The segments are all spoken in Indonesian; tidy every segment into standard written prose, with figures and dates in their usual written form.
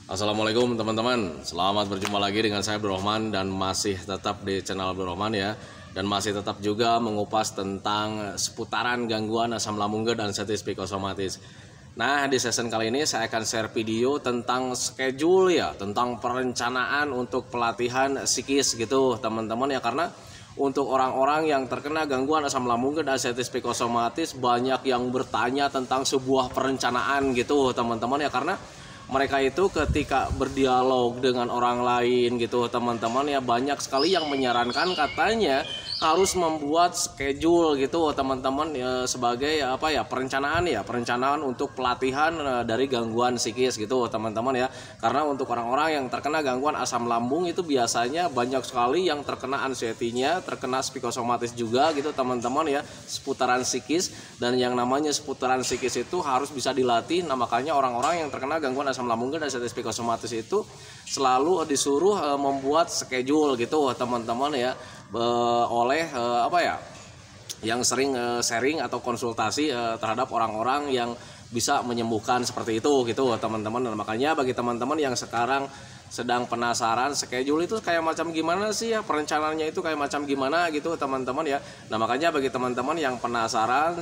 Assalamualaikum teman-teman, selamat berjumpa lagi dengan saya Abdurrahman dan masih tetap di channel Abdurrahman ya. Dan masih tetap juga mengupas tentang seputaran gangguan asam lambung dan status psikosomatis. Nah, di season kali ini saya akan share video tentang schedule ya, tentang perencanaan untuk pelatihan psikis gitu teman-teman ya. Karena untuk orang-orang yang terkena gangguan asam lambung dan status psikosomatis banyak yang bertanya tentang sebuah perencanaan gitu teman-teman ya. Karena mereka itu ketika berdialog dengan orang lain gitu teman-teman ya, banyak sekali yang menyarankan katanya harus membuat schedule gitu teman-teman ya, sebagai perencanaan untuk pelatihan dari gangguan psikis gitu teman-teman ya. Karena untuk orang-orang yang terkena gangguan asam lambung itu biasanya banyak sekali yang terkena anxiety-nya, terkena psikosomatis juga gitu teman-teman ya, seputaran psikis. Dan yang namanya seputaran psikis itu harus bisa dilatih. Nah, makanya orang-orang yang terkena gangguan asam lambung dan status psikosomatis itu selalu disuruh membuat schedule gitu teman-teman ya, oleh yang sering sharing atau konsultasi terhadap orang-orang yang bisa menyembuhkan seperti itu gitu teman-teman. Dan makanya bagi teman-teman yang sekarang sedang penasaran schedule itu kayak macam gimana sih ya, perencanaannya itu kayak macam gimana gitu teman-teman ya. Nah, makanya bagi teman-teman yang penasaran,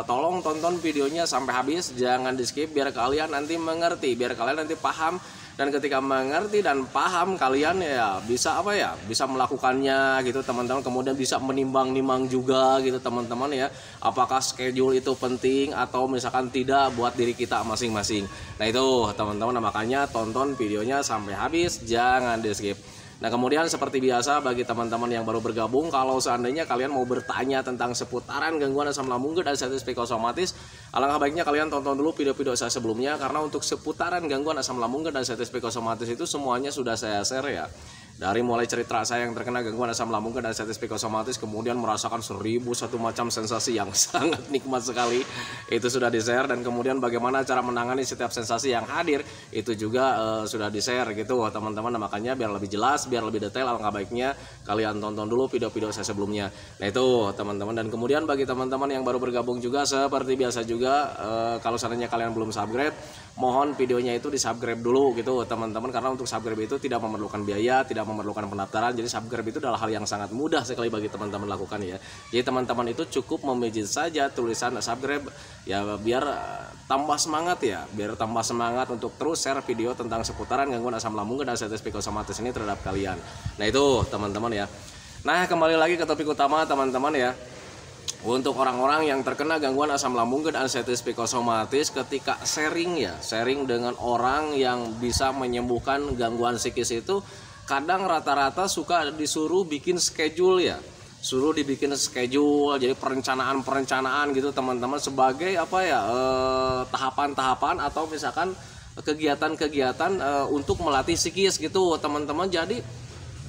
tolong tonton videonya sampai habis, jangan di skip biar kalian nanti mengerti, biar kalian nanti paham. Dan ketika mengerti dan paham, kalian ya bisa bisa melakukannya gitu teman-teman. Kemudian bisa menimbang-nimbang juga gitu teman-teman ya, apakah schedule itu penting atau misalkan tidak buat diri kita masing-masing. Nah itu teman-teman, makanya tonton videonya sampai habis, jangan di skip. Nah, kemudian seperti biasa bagi teman-teman yang baru bergabung, kalau seandainya kalian mau bertanya tentang seputaran gangguan asam lambung dan status psikosomatis, alangkah baiknya kalian tonton dulu video-video saya sebelumnya. Karena untuk seputaran gangguan asam lambung dan status psikosomatis itu semuanya sudah saya share ya. Dari mulai cerita saya yang terkena gangguan asam lambung dan status psikosomatis, kemudian merasakan 1001 macam sensasi yang sangat nikmat sekali, itu sudah di-share. Dan kemudian bagaimana cara menangani setiap sensasi yang hadir, itu juga sudah di-share gitu teman-teman. Nah, makanya biar lebih jelas, biar lebih detail, alangkah baiknya kalian tonton dulu video-video saya sebelumnya. Nah itu teman-teman. Dan kemudian bagi teman-teman yang baru bergabung juga, seperti biasa juga, kalau seandainya kalian belum subscribe, mohon videonya itu di-subscribe dulu gitu teman-teman. Karena untuk subscribe itu tidak memerlukan biaya, tidak memerlukan pendaftaran. Jadi subscribe itu adalah hal yang sangat mudah sekali bagi teman-teman lakukan ya. Jadi teman-teman itu cukup memijit saja tulisan subscribe ya, biar tambah semangat ya, biar tambah semangat untuk terus share video tentang seputaran gangguan asam lambung dan status psikosomatis ini terhadap kalian. Nah itu teman-teman ya. Nah, kembali lagi ke topik utama teman-teman ya. Untuk orang-orang yang terkena gangguan asam lambung dan status psikosomatis, ketika sharing dengan orang yang bisa menyembuhkan gangguan psikis itu, kadang rata-rata suka disuruh bikin schedule ya, suruh dibikin schedule, jadi perencanaan gitu teman-teman, sebagai tahapan-tahapan atau misalkan kegiatan-kegiatan untuk melatih psikis gitu teman-teman. Jadi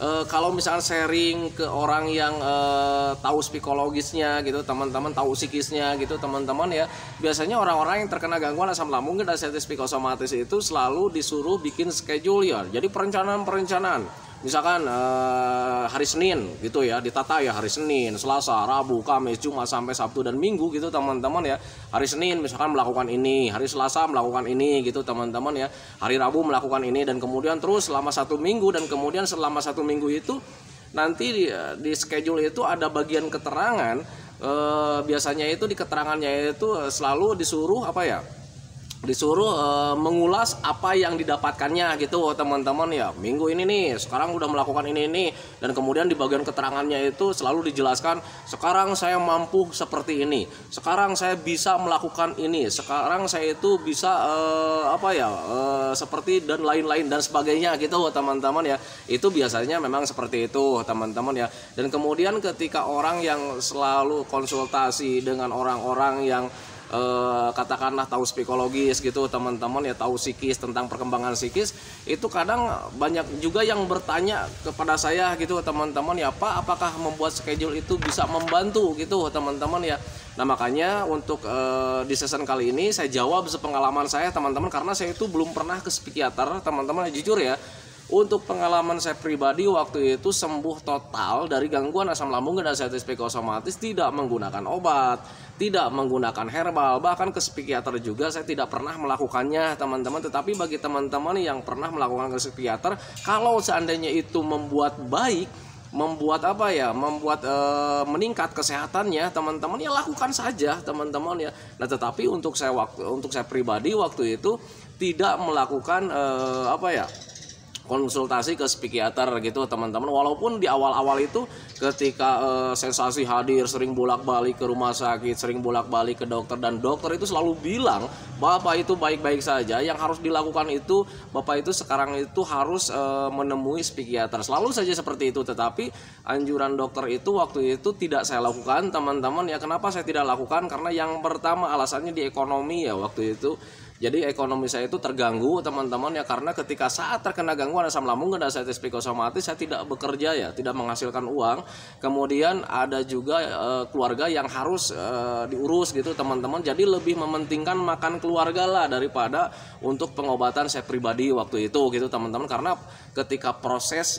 kalau misalnya sharing ke orang yang tahu psikologisnya gitu teman-teman, tahu psikisnya gitu teman-teman ya, biasanya orang-orang yang terkena gangguan asam lambung dan status psikosomatis itu selalu disuruh bikin schedule ya. Jadi perencanaan misalkan hari Senin gitu ya, ditata ya hari Senin, Selasa, Rabu, Kamis, Jumat sampai Sabtu dan Minggu gitu teman-teman ya. Hari Senin misalkan melakukan ini, hari Selasa melakukan ini gitu teman-teman ya, hari Rabu melakukan ini, dan kemudian terus selama 1 minggu. Dan kemudian selama 1 minggu itu nanti di schedule itu ada bagian keterangan, biasanya itu di keterangannya itu selalu disuruh mengulas apa yang didapatkannya gitu teman-teman ya. Minggu ini nih sekarang udah melakukan ini, dan kemudian di bagian keterangannya itu selalu dijelaskan, sekarang saya mampu seperti ini, sekarang saya bisa melakukan ini, sekarang saya itu bisa seperti dan lain-lain dan sebagainya gitu teman-teman ya. Itu biasanya memang seperti itu teman-teman ya. Dan kemudian ketika orang yang selalu konsultasi dengan orang-orang yang katakanlah tahu psikologis gitu teman-teman ya, tahu psikis, tentang perkembangan psikis, itu kadang banyak juga yang bertanya kepada saya gitu teman-teman ya, Pak, apakah membuat schedule itu bisa membantu gitu teman-teman ya. Nah, makanya untuk di season kali ini saya jawab sepengalaman saya teman-teman, karena saya itu belum pernah ke psikiater teman-teman, jujur ya. Untuk pengalaman saya pribadi waktu itu sembuh total dari gangguan asam lambung dan artritis psikosomatis tidak menggunakan obat, tidak menggunakan herbal, bahkan ke psikiater juga saya tidak pernah melakukannya teman-teman. Tetapi bagi teman-teman yang pernah melakukan ke psikiater, kalau seandainya itu membuat baik, membuat meningkat kesehatannya teman-teman, ya lakukan saja teman-teman ya. Nah tetapi untuk saya pribadi waktu itu tidak melakukan konsultasi ke psikiater gitu teman-teman. Walaupun di awal-awal itu ketika sensasi hadir, sering bolak-balik ke rumah sakit, sering bolak-balik ke dokter, dan dokter itu selalu bilang Bapak itu baik-baik saja, yang harus dilakukan itu Bapak itu sekarang itu harus menemui psikiater, selalu saja seperti itu. Tetapi anjuran dokter itu waktu itu tidak saya lakukan teman-teman ya. Kenapa saya tidak lakukan? Karena yang pertama alasannya di ekonomi ya waktu itu. Jadi ekonomi saya itu terganggu teman-teman ya, karena ketika saat terkena gangguan asam lambung dan artritis psikosomatis saya tidak bekerja ya, tidak menghasilkan uang. Kemudian ada juga keluarga yang harus diurus gitu teman-teman. Jadi lebih mementingkan makan keluarga lah daripada untuk pengobatan saya pribadi waktu itu gitu teman-teman. Karena ketika proses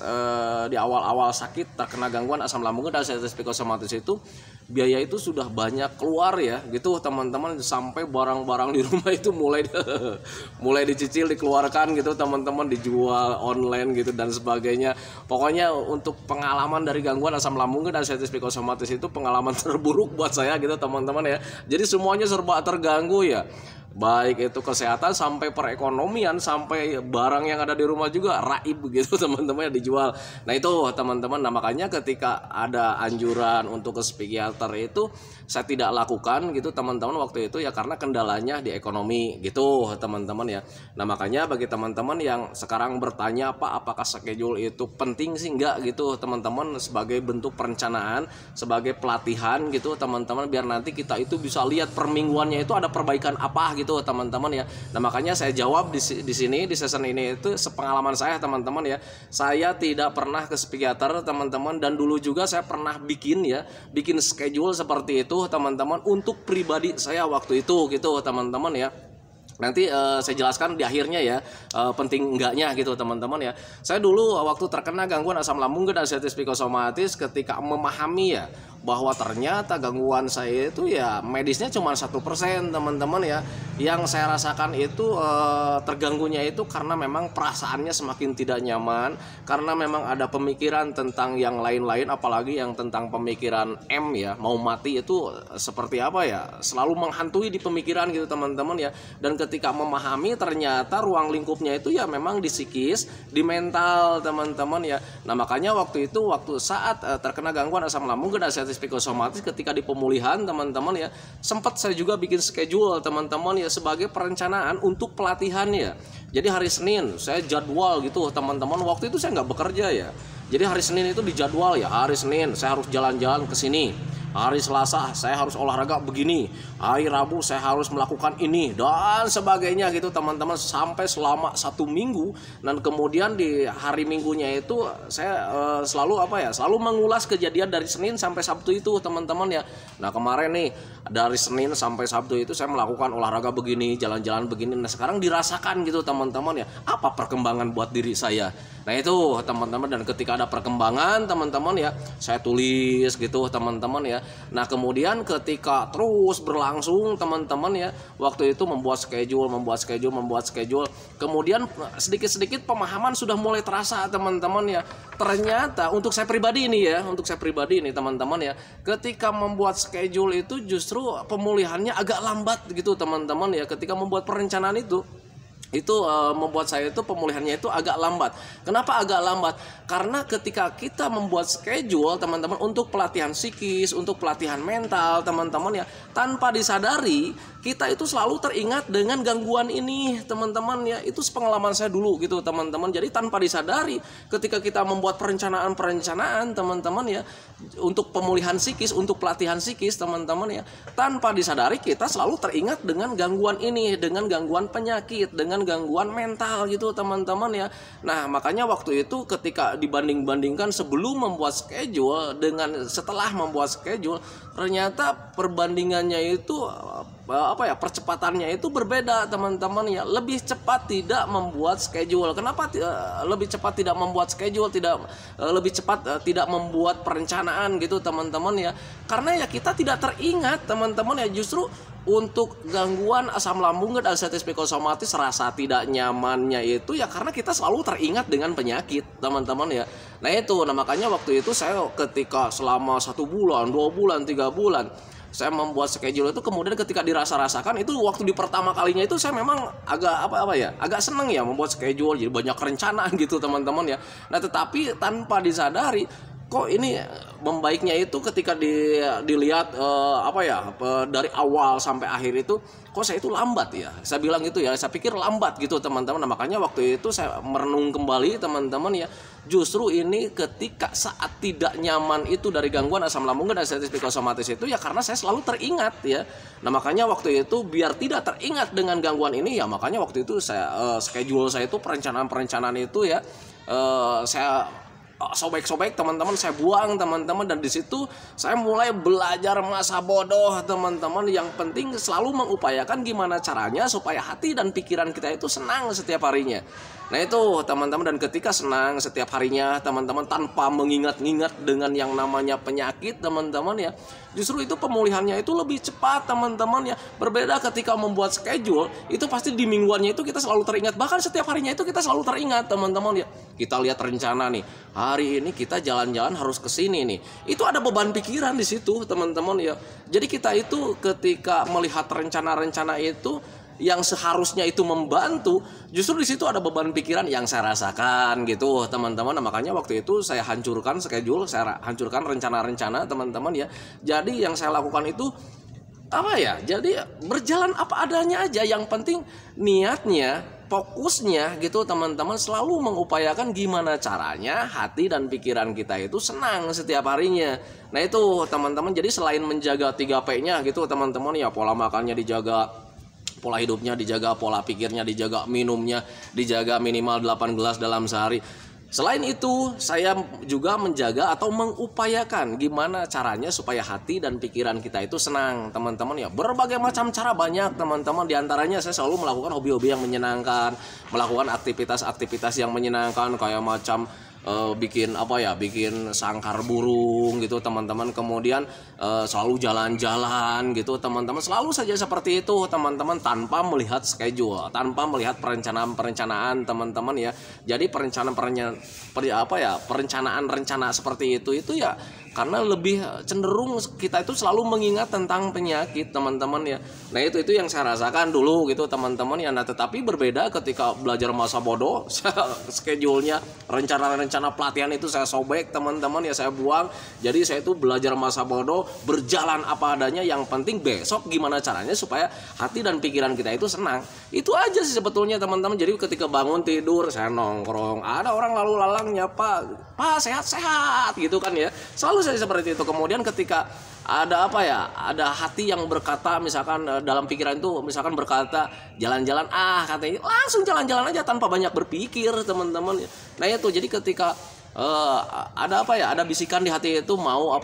di awal-awal sakit terkena gangguan asam lambung dan artritis psikosomatis itu biaya itu sudah banyak keluar ya gitu teman-teman, sampai barang-barang di rumah itu mulai dicicil, dikeluarkan gitu teman-teman, dijual online gitu dan sebagainya. Pokoknya untuk pengalaman dari gangguan asam lambung dan artritis psikosomatis itu pengalaman terburuk buat saya gitu teman-teman ya. Jadi semuanya serba terganggu ya, baik itu kesehatan sampai perekonomian, sampai barang yang ada di rumah juga raib begitu teman-teman ya, dijual. Nah itu teman-teman, nah makanya ketika ada anjuran untuk ke psikiater itu saya tidak lakukan gitu teman-teman waktu itu ya, karena kendalanya di ekonomi gitu teman-teman ya. Nah makanya bagi teman-teman yang sekarang bertanya apakah schedule itu penting sih, enggak gitu teman-teman, sebagai bentuk perencanaan, sebagai pelatihan gitu teman-teman, biar nanti kita itu bisa lihat per mingguannya itu ada perbaikan apa gitu teman-teman ya. Nah makanya saya jawab di sini di season ini itu sepengalaman saya teman-teman ya. Saya tidak pernah ke psikiater teman-teman, dan dulu juga saya pernah bikin schedule seperti itu teman-teman untuk pribadi saya waktu itu gitu teman-teman ya. Nanti saya jelaskan di akhirnya ya penting enggaknya gitu teman-teman ya. Saya dulu waktu terkena gangguan asam lambung dan artritis psikosomatis, ketika memahami ya bahwa ternyata gangguan saya itu ya medisnya cuma 1% teman-teman ya. Yang saya rasakan itu terganggunya itu karena memang perasaannya semakin tidak nyaman, karena memang ada pemikiran tentang yang lain-lain, apalagi yang tentang pemikiran M ya, mau mati itu seperti apa ya, selalu menghantui di pemikiran gitu teman-teman ya. Dan ketika memahami ternyata ruang lingkupnya itu ya memang di psikis, di mental teman-teman ya. Nah makanya waktu saat terkena gangguan asam lambung dan artritis psikosomatis, ketika di pemulihan teman-teman ya, sempat saya juga bikin schedule teman-teman ya, sebagai perencanaan untuk pelatihan ya. Jadi hari Senin saya jadwal gitu teman-teman, waktu itu saya nggak bekerja ya. Jadi hari Senin itu dijadwal ya, hari Senin saya harus jalan-jalan ke sini, hari Selasa saya harus olahraga begini, hari Rabu saya harus melakukan ini dan sebagainya gitu teman-teman, sampai selama 1 minggu. Dan kemudian di hari Minggunya itu saya selalu mengulas kejadian dari Senin sampai Sabtu itu teman-teman ya. Nah kemarin nih dari Senin sampai Sabtu itu saya melakukan olahraga begini, jalan-jalan begini. Nah sekarang dirasakan gitu teman-teman ya, apa perkembangan buat diri saya. Nah itu teman-teman, dan ketika ada perkembangan teman-teman ya, saya tulis gitu teman-teman ya. Nah kemudian ketika terus berlangsung teman-teman ya, waktu itu membuat schedule, kemudian sedikit-sedikit pemahaman sudah mulai terasa teman-teman ya. Ternyata untuk saya pribadi ini teman-teman ya, ketika membuat schedule itu justru pemulihannya agak lambat gitu teman-teman ya. Ketika membuat perencanaan itu membuat saya itu pemulihannya itu agak lambat. Kenapa agak lambat? Karena ketika kita membuat schedule teman-teman untuk pelatihan psikis, untuk pelatihan mental teman-teman ya, tanpa disadari kita itu selalu teringat dengan gangguan ini teman-teman ya. Itu pengalaman saya dulu gitu teman-teman. Jadi tanpa disadari ketika kita membuat perencanaan teman-teman ya, untuk pemulihan psikis, untuk pelatihan psikis teman-teman ya, tanpa disadari kita selalu teringat dengan gangguan ini, dengan gangguan penyakit, dengan gangguan mental gitu teman-teman ya. Nah makanya waktu itu ketika dibanding-bandingkan sebelum membuat schedule dengan setelah membuat schedule, ternyata perbandingannya itu percepatannya itu berbeda teman-teman ya, lebih cepat tidak membuat schedule. Kenapa lebih cepat tidak membuat schedule, lebih cepat tidak membuat perencanaan gitu teman-teman ya? Karena ya kita tidak teringat teman-teman ya, justru untuk gangguan asam lambung dan sensitif psikosomatis, rasa tidak nyamannya itu ya karena kita selalu teringat dengan penyakit teman-teman ya. Nah itu, nah makanya waktu itu saya ketika selama 1 bulan, 2 bulan, 3 bulan saya membuat schedule itu, kemudian ketika dirasa-rasakan itu waktu di pertama kalinya itu saya memang agak agak seneng ya membuat schedule, jadi banyak rencana gitu teman-teman ya. Nah tetapi tanpa disadari kok ini membaiknya itu ketika dilihat dari awal sampai akhir itu kok saya itu lambat ya. Saya bilang gitu ya, saya pikir lambat gitu teman-teman. Nah, makanya waktu itu saya merenung kembali teman-teman ya. Justru ini ketika saat tidak nyaman itu dari gangguan asam lambung dan sensitif psikosomatis itu ya karena saya selalu teringat ya. Nah makanya waktu itu biar tidak teringat dengan gangguan ini ya, makanya waktu itu saya schedule saya itu perencanaan itu ya saya sobek-sobek teman-teman, saya buang teman-teman, dan di situ saya mulai belajar masa bodoh teman-teman. Yang penting selalu mengupayakan gimana caranya supaya hati dan pikiran kita itu senang setiap harinya. Nah itu teman-teman, dan ketika senang setiap harinya teman-teman tanpa mengingat-ingat dengan yang namanya penyakit teman-teman ya, justru itu pemulihannya itu lebih cepat teman-teman ya. Berbeda ketika membuat schedule, itu pasti di mingguannya itu kita selalu teringat, bahkan setiap harinya itu kita selalu teringat teman-teman ya. Kita lihat rencana nih, hari ini kita jalan-jalan harus ke sini nih. Itu ada beban pikiran di situ teman-teman ya. Jadi kita itu ketika melihat rencana-rencana itu yang seharusnya itu membantu, justru di situ ada beban pikiran yang saya rasakan gitu teman-teman. Nah, makanya waktu itu saya hancurkan schedule, saya hancurkan rencana-rencana teman-teman ya. Jadi yang saya lakukan itu jadi berjalan apa adanya aja. Yang penting niatnya, fokusnya gitu teman-teman, selalu mengupayakan gimana caranya hati dan pikiran kita itu senang setiap harinya. Nah itu teman-teman, jadi selain menjaga 3P-nya gitu teman-teman ya, pola makannya dijaga, pola hidupnya dijaga, pola pikirnya dijaga, minumnya dijaga minimal 8 gelas dalam sehari. Selain itu, saya juga menjaga atau mengupayakan gimana caranya supaya hati dan pikiran kita itu senang, teman-teman ya. Berbagai macam cara banyak, teman-teman. Di antaranya saya selalu melakukan hobi-hobi yang menyenangkan, melakukan aktivitas-aktivitas yang menyenangkan kayak macam bikin sangkar burung gitu teman-teman. Kemudian selalu jalan-jalan gitu teman-teman, selalu saja seperti itu teman-teman, tanpa melihat schedule, tanpa melihat perencanaan teman-teman ya. Jadi perencanaan rencana seperti itu ya karena lebih cenderung kita itu selalu mengingat tentang penyakit teman-teman ya. Nah itu yang saya rasakan dulu gitu teman-teman ya. Nah tetapi berbeda ketika belajar masa bodoh, schedule-nya, rencana pelatihan itu saya sobek teman-teman ya, saya buang. Jadi saya itu belajar masa bodoh, berjalan apa adanya. Yang penting besok gimana caranya supaya hati dan pikiran kita itu senang. Itu aja sih sebetulnya teman-teman. Jadi ketika bangun tidur saya nongkrong, ada orang lalu lalang nyapa, "Pak, sehat-sehat," gitu kan ya. Selalu saya seperti itu. Kemudian ketika ada hati yang berkata, misalkan dalam pikiran itu misalkan berkata jalan-jalan, katanya langsung jalan-jalan aja tanpa banyak berpikir teman-teman. Nah itu, jadi ketika ada bisikan di hati itu mau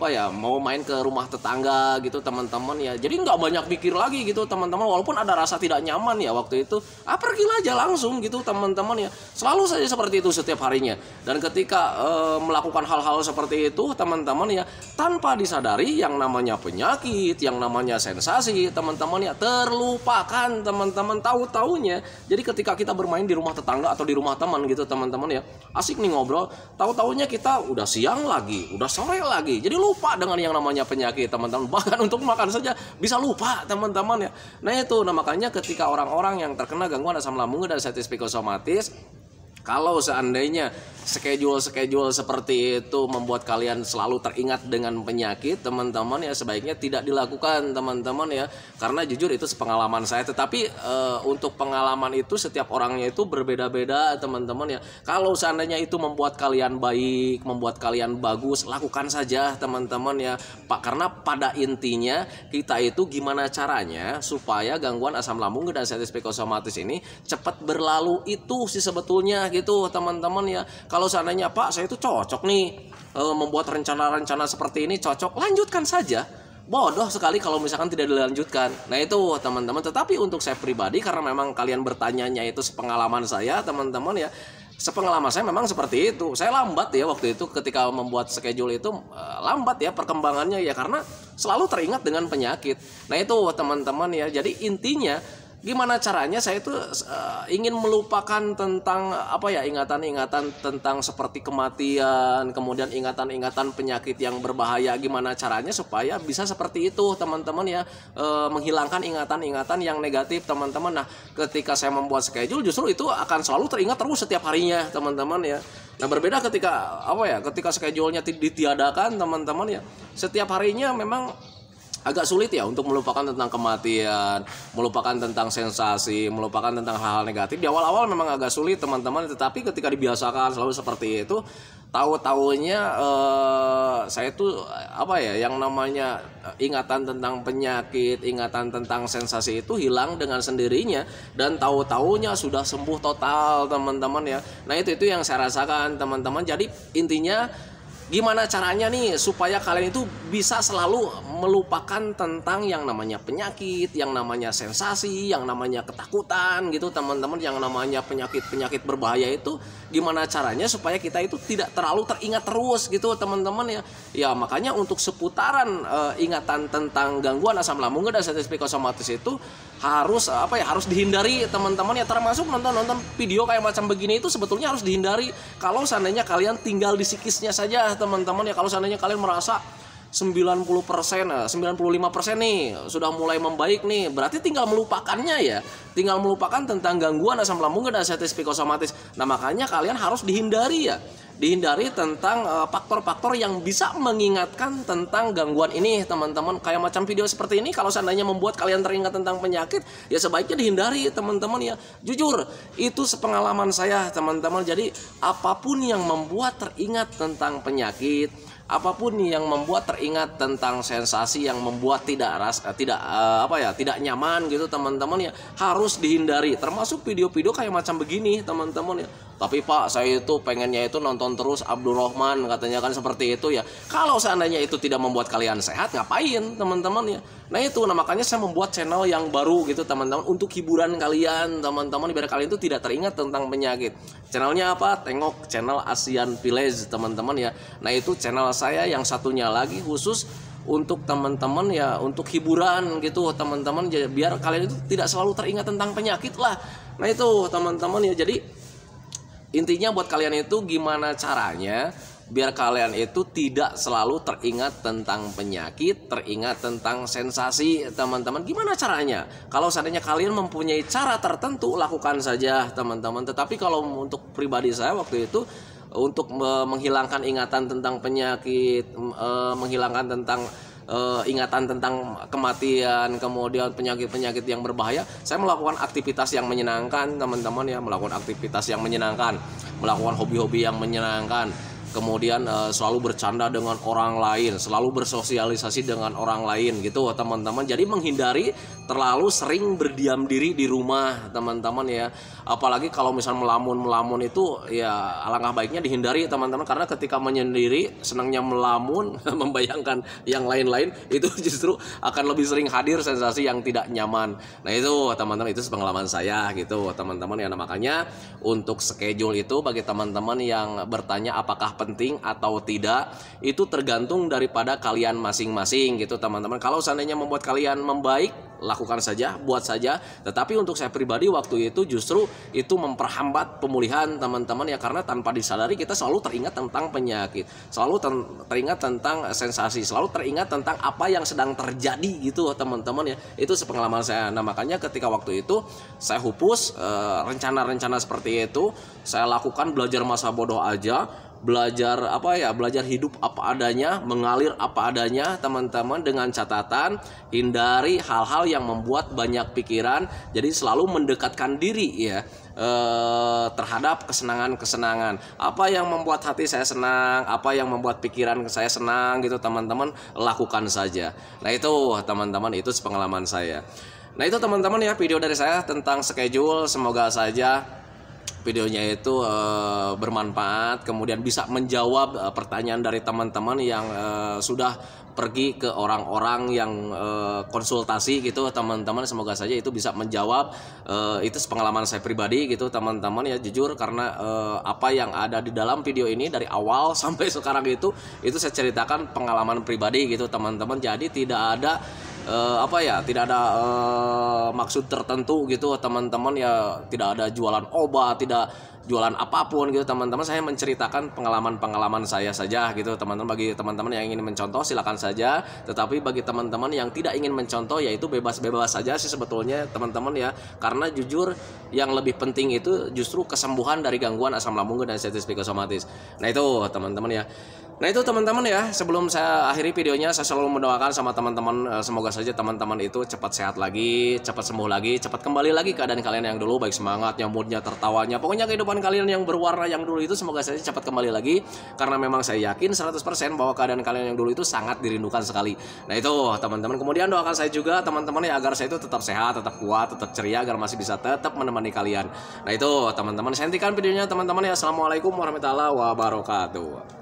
main ke rumah tetangga gitu teman-teman ya, jadi nggak banyak pikir lagi gitu teman-teman. Walaupun ada rasa tidak nyaman ya waktu itu, pergilah aja langsung gitu teman-teman ya. Selalu saja seperti itu setiap harinya. Dan ketika melakukan hal-hal seperti itu teman-teman ya, tanpa disadari yang namanya penyakit, yang namanya sensasi teman-teman ya terlupakan teman-teman. Tahu-taunya jadi ketika kita bermain di rumah tetangga atau di rumah teman gitu teman-teman ya, asik nih ngobrol, tahu-taunya kita udah siang lagi, udah sore lagi. Jadi lupa dengan yang namanya penyakit teman-teman. Bahkan untuk makan saja bisa lupa teman-teman ya. Nah itu, makanya ketika orang-orang yang terkena gangguan asam lambung dan sensitif psikosomatis, kalau seandainya schedule seperti itu membuat kalian selalu teringat dengan penyakit teman-teman ya, sebaiknya tidak dilakukan teman-teman ya. Karena jujur itu sepengalaman saya. Tetapi untuk pengalaman itu setiap orangnya itu berbeda-beda teman-teman ya. Kalau seandainya itu membuat kalian baik, membuat kalian bagus, lakukan saja teman-teman ya Pak. Karena pada intinya kita itu gimana caranya supaya gangguan asam lambung dan sensitif psikosomatis ini cepat berlalu, itu sih sebetulnya gitu teman-teman ya. Kalau seandainya Pak saya itu cocok nih membuat rencana-rencana seperti ini, cocok, lanjutkan saja. bodoh sekali kalau misalkan tidak dilanjutkan. Nah itu teman-teman, tetapi untuk saya pribadi karena memang kalian bertanyanya itu sepengalaman saya teman-teman ya, sepengalaman saya memang seperti itu. Saya lambat ya waktu itu ketika membuat schedule itu, lambat ya perkembangannya ya karena selalu teringat dengan penyakit. Nah itu teman-teman ya, jadi intinya gimana caranya saya itu ingin melupakan tentang apa ya, ingatan-ingatan tentang seperti kematian, kemudian ingatan-ingatan penyakit yang berbahaya. Gimana caranya supaya bisa seperti itu teman-teman ya, menghilangkan ingatan-ingatan yang negatif teman-teman. Nah ketika saya membuat schedule justru itu akan selalu teringat terus setiap harinya teman-teman ya. Nah berbeda ketika apa ya, ketika schedule-nya ditiadakan teman-teman ya, setiap harinya memang agak sulit ya untuk melupakan tentang kematian, melupakan tentang sensasi, melupakan tentang hal-hal negatif. Di awal-awal memang agak sulit teman-teman, tetapi ketika dibiasakan selalu seperti itu, tahu-taunya saya tuh apa ya, yang namanya ingatan tentang penyakit, ingatan tentang sensasi itu hilang dengan sendirinya, dan tahu-taunya sudah sembuh total teman-teman ya. Nah itu yang saya rasakan teman-teman. Jadi intinya gimana caranya nih supaya kalian itu bisa selalu melupakan tentang yang namanya penyakit, yang namanya sensasi, yang namanya ketakutan gitu teman-teman, yang namanya penyakit-penyakit berbahaya itu gimana caranya supaya kita itu tidak terlalu teringat terus gitu teman-teman ya. Ya makanya untuk seputaran ingatan tentang gangguan asam lambung dan sensitif psikosomatis itu harus apa ya, harus dihindari teman-teman ya, termasuk nonton video kayak macam begini itu sebetulnya harus dihindari. Kalau seandainya kalian tinggal di psikisnya saja teman-teman ya, kalau seandainya kalian merasa 90%, 95% nih sudah mulai membaik nih, berarti tinggal melupakannya ya, tinggal melupakan tentang gangguan asam lambung dan sensitif psikosomatis. Nah makanya kalian harus dihindari ya, dihindari tentang faktor-faktor yang bisa mengingatkan tentang gangguan ini teman-teman. Kayak macam video seperti ini, kalau seandainya membuat kalian teringat tentang penyakit ya sebaiknya dihindari teman-teman ya. Jujur itu sepengalaman saya teman-teman. Jadi apapun yang membuat teringat tentang penyakit, apapun yang membuat teringat tentang sensasi yang membuat tidak nyaman gitu teman-teman ya, harus dihindari, termasuk video-video kayak macam begini teman-teman ya. Tapi Pak, saya itu pengennya itu nonton terus Abdurrahman, katanya kan seperti itu ya. Kalau seandainya itu tidak membuat kalian sehat, ngapain teman-teman ya. Nah itu, makanya saya membuat channel yang baru gitu teman-teman, untuk hiburan kalian teman-teman, biar kalian itu tidak teringat tentang penyakit. Channelnya apa? Tengok channel Asian Village teman-teman ya. Nah itu channel saya yang satunya lagi khusus untuk teman-teman ya, untuk hiburan gitu teman-teman, biar kalian itu tidak selalu teringat tentang penyakit lah. Nah itu teman-teman ya, jadi intinya buat kalian itu gimana caranya biar kalian itu tidak selalu teringat tentang penyakit, teringat tentang sensasi teman-teman. Gimana caranya? Kalau seandainya kalian mempunyai cara tertentu, lakukan saja teman-teman. Tetapi kalau untuk pribadi saya waktu itu, untuk menghilangkan ingatan tentang penyakit, menghilangkan tentang ingatan tentang kematian, kemudian penyakit-penyakit yang berbahaya, saya melakukan aktivitas yang menyenangkan teman-teman ya, melakukan aktivitas yang menyenangkan, melakukan hobi-hobi yang menyenangkan, kemudian selalu bercanda dengan orang lain, selalu bersosialisasi dengan orang lain gitu teman-teman. Jadi menghindari terlalu sering berdiam diri di rumah teman-teman ya. Apalagi kalau misal melamun itu ya alangkah baiknya dihindari teman-teman, karena ketika menyendiri senangnya melamun membayangkan yang lain-lain, itu justru akan lebih sering hadir sensasi yang tidak nyaman. Nah itu teman-teman, itu pengalaman saya gitu teman-teman ya. Nah, makanya untuk schedule itu bagi teman-teman yang bertanya apakah penting atau tidak, itu tergantung daripada kalian masing-masing gitu teman-teman. Kalau seandainya membuat kalian membaik, lakukan saja, buat saja. Tetapi untuk saya pribadi waktu itu justru itu memperhambat pemulihan teman-teman ya, karena tanpa disadari kita selalu teringat tentang penyakit, selalu teringat tentang sensasi, selalu teringat tentang apa yang sedang terjadi gitu teman-teman ya. Itu sepengalaman saya. Nah makanya ketika waktu itu saya hapus rencana-rencana seperti itu, saya lakukan belajar masa bodoh aja, belajar belajar hidup apa adanya, mengalir apa adanya teman-teman, dengan catatan hindari hal-hal yang membuat banyak pikiran. Jadi selalu mendekatkan diri ya terhadap kesenangan-kesenangan. Apa yang membuat hati saya senang, apa yang membuat pikiran saya senang gitu teman-teman, lakukan saja. Nah itu teman-teman, itu pengalaman saya. Nah itu teman-teman ya, video dari saya tentang schedule. Semoga saja videonya itu bermanfaat, kemudian bisa menjawab pertanyaan dari teman-teman yang sudah pergi ke orang-orang yang konsultasi gitu teman-teman. Semoga saja itu bisa menjawab. Itu pengalaman saya pribadi gitu teman-teman ya, jujur, karena apa yang ada di dalam video ini dari awal sampai sekarang itu saya ceritakan pengalaman pribadi gitu teman-teman. Jadi tidak ada tidak ada maksud tertentu gitu teman-teman ya, tidak ada jualan obat, tidak jualan apapun gitu teman-teman. Saya menceritakan pengalaman-pengalaman saya saja gitu teman-teman. Bagi teman-teman yang ingin mencontoh silakan saja, tetapi bagi teman-teman yang tidak ingin mencontoh yaitu bebas-bebas saja sih sebetulnya teman-teman ya, karena jujur yang lebih penting itu justru kesembuhan dari gangguan asam lambung dan sensitif psikosomatis. Nah itu teman-teman ya. Nah itu teman-teman ya, sebelum saya akhiri videonya, saya selalu mendoakan sama teman-teman, semoga saja teman-teman itu cepat sehat lagi, cepat sembuh lagi, cepat kembali lagi keadaan kalian yang dulu, baik semangatnya, moodnya, tertawanya, pokoknya kehidupan kalian yang berwarna yang dulu itu semoga saja cepat kembali lagi, karena memang saya yakin 100% bahwa keadaan kalian yang dulu itu sangat dirindukan sekali. Nah itu teman-teman, kemudian doakan saya juga teman-teman ya, agar saya itu tetap sehat, tetap kuat, tetap ceria, agar masih bisa tetap menemani kalian. Nah itu teman-teman, saya hentikan videonya teman-teman ya. Assalamualaikum warahmatullahi wabarakatuh.